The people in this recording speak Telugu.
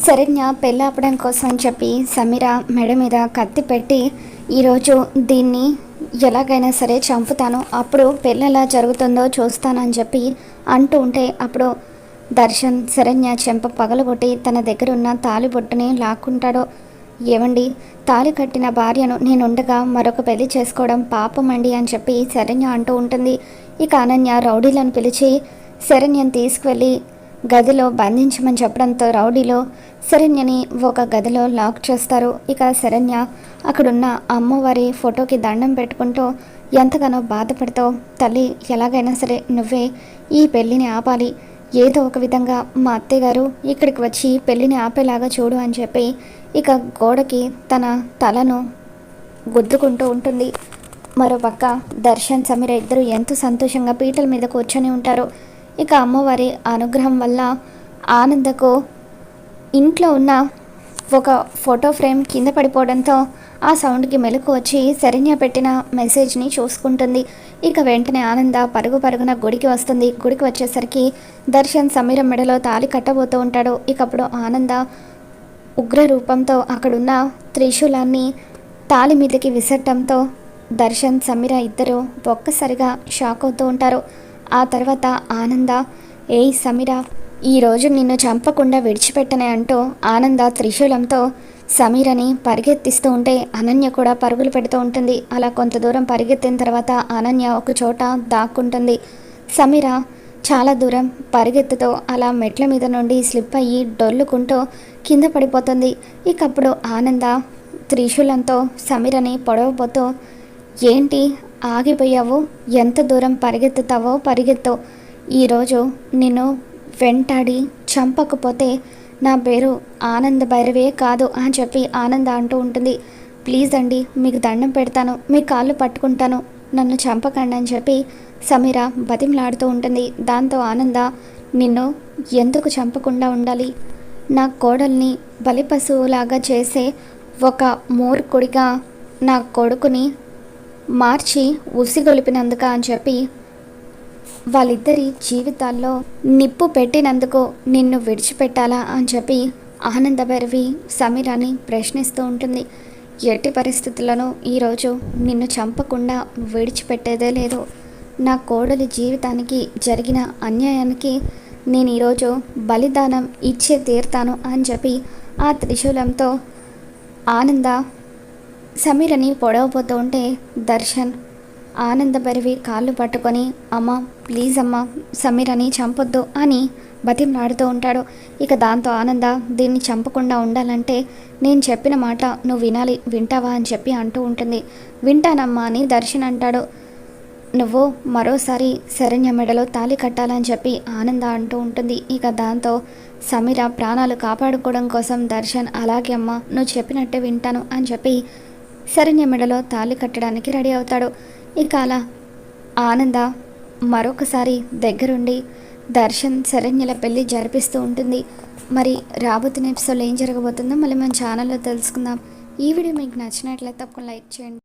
శరణ్య పెళ్ళాపడం కోసం అని చెప్పి సమీర మెడ మీద కత్తి పెట్టి ఈరోజు దీన్ని ఎలాగైనా సరే చంపుతాను, అప్పుడు పెళ్ళి ఎలా జరుగుతుందో చూస్తానని చెప్పి అంటూ ఉంటే అప్పుడు దర్శన్ శరణ్య చెంప పగలగొట్టి తన దగ్గర ఉన్న తాలిబొట్టుని లాక్కుంటాడు. ఏమండి, తాలి కట్టిన భార్యను నేనుండగా మరొక పెళ్లి చేసుకోవడం పాపమండి అని చెప్పి శరణ్య అంటూ ఉంటుంది. ఇక అనన్య రౌడీలను పిలిచి శరణ్యను తీసుకువెళ్ళి గదిలో బంధించమని చెప్పడంతో రౌడీలో శరణ్యని ఒక గదిలో లాక్ చేస్తారు. ఇక శరణ్య అక్కడున్న అమ్మవారి ఫోటోకి దండం పెట్టుకుంటూ ఎంతగానో బాధపడుతూ, తల్లి ఎలాగైనా సరే నువ్వే ఈ పెళ్ళిని ఆపాలి, ఏదో ఒక విధంగా మా అత్తయ్యగారు ఇక్కడికి వచ్చి పెళ్ళిని ఆపేలాగా చూడు అని చెప్పి ఇక గోడకి తన తలను గుద్దుకుంటూ ఉంటుంది. మరోపక్క దర్శన్ సమీర ఇద్దరు ఎంతో సంతోషంగా పీటల మీద కూర్చొని ఉంటారు. ఇక అమ్మవారి అనుగ్రహం వల్ల ఆనందకు ఇంట్లో ఉన్న ఒక ఫోటో ఫ్రేమ్ కింద పడిపోవడంతో ఆ సౌండ్కి మెలకు వచ్చి శరణ్య పెట్టిన మెసేజ్ని చూసుకుంటుంది. ఇక వెంటనే ఆనంద పరుగున గుడికి వస్తుంది. గుడికి వచ్చేసరికి దర్శన్ సమీర మెడలో తాళి కట్టబోతూ ఉంటాడు. ఇక అప్పుడు ఆనంద ఉగ్ర రూపంతో అక్కడున్న త్రిశూలాన్ని తాళి మీదకి విసరటంతో దర్శన్ సమీర ఇద్దరు ఒక్కసారిగా షాక్ అవుతూ ఉంటారు. ఆ తర్వాత ఆనంద, ఏయ్ సమీర, ఈరోజు నిన్ను చంపకుండా విడిచిపెట్టనే అంటూ ఆనంద త్రిశూలంతో సమీరని పరిగెత్తిస్తూ ఉంటే అనన్య కూడా పరుగులు పెడుతూ ఉంటుంది. అలా కొంత దూరం పరిగెత్తిన తర్వాత అనన్య ఒక చోట దాక్కుంటుంది. సమీర చాలా దూరం పరిగెత్తుతో అలా మెట్ల మీద నుండి స్లిప్ అయ్యి డొల్లుకుంటూ కింద పడిపోతుంది. ఇకప్పుడు ఆనంద త్రిశూలంతో సమీరని పొడవబోతూ, ఏంటి ఆగిపోయావు, ఎంత దూరం పరిగెత్తుతావో పరిగెత్తు, ఈరోజు నిన్ను వెంటాడి చంపకపోతే నా పేరు ఆనంద భైరవే కాదు అని చెప్పి ఆనంద అంటూ ఉంటుంది. ప్లీజ్ అండి, మీకు దండం పెడతాను, మీ కాళ్ళు పట్టుకుంటాను, నన్ను చంపకండి అని చెప్పి సమీర బతిమలాడుతూ ఉంటుంది. దాంతో ఆనంద, నిన్ను ఎందుకు చంపకుండా ఉండాలి, నా కోడల్ని బలిపశువులాగా చేసే ఒక మూర్ఖుడిగా నా కొడుకుని మార్చి ఉసిగొలిపినందుక అని చెప్పి వాళ్ళిద్దరి జీవితాల్లో నిప్పు పెట్టినందుకు నిన్ను విడిచిపెట్టాలా అని చెప్పి ఆనంద భైరవి సమీరాని ప్రశ్నిస్తూ ఉంటుంది. ఎట్టి పరిస్థితుల్లోనూ ఈరోజు నిన్ను చంపకుండా విడిచిపెట్టేదే లేదు, నా కోడలి జీవితానికి జరిగిన అన్యాయానికి నేను ఈరోజు బలిదానం ఇచ్చే తీరుతాను అని చెప్పి ఆ త్రిశూలంతో ఆనంద సమీరని పొడవబోతూ ఉంటే దర్శన్ ఆనంద భైరవి కాళ్ళు పట్టుకొని, అమ్మ ప్లీజ్ అమ్మ, సమీరని చంపొద్దు అని బతిమలాడుతూ ఉంటాడు. ఇక దాంతో ఆనంద, దీన్ని చంపకుండా ఉండాలంటే నేను చెప్పిన మాట నువ్వు వినాలి, వింటావా అని చెప్పి అంటూ ఉంటుంది. వింటానమ్మా అని దర్శన్ అంటాడు. నువ్వు మరోసారి శరణ్య మెడలో తాళి కట్టాలని చెప్పి ఆనంద అంటూ ఉంటుంది. ఇక దాంతో సమీర ప్రాణాలు కాపాడుకోవడం కోసం దర్శన్, అలాగే అమ్మ, నువ్వు చెప్పినట్టే వింటాను అని చెప్పి శరణ్య మెడలో తాళి కట్టడానికి రెడీ అవుతాడు. ఇక అలా ఆనంద మరొకసారి దగ్గరుండి దర్శన్ శరణ్యల పెళ్ళి జరిపిస్తూ ఉంటుంది. మరి రాబోతున్న ఎపిసోడ్లో ఏం జరగబోతుందో మళ్ళీ మన ఛానల్లో తెలుసుకుందాం. ఈ వీడియో మీకు నచ్చినట్లయితే తప్పకుండా లైక్ చేయండి.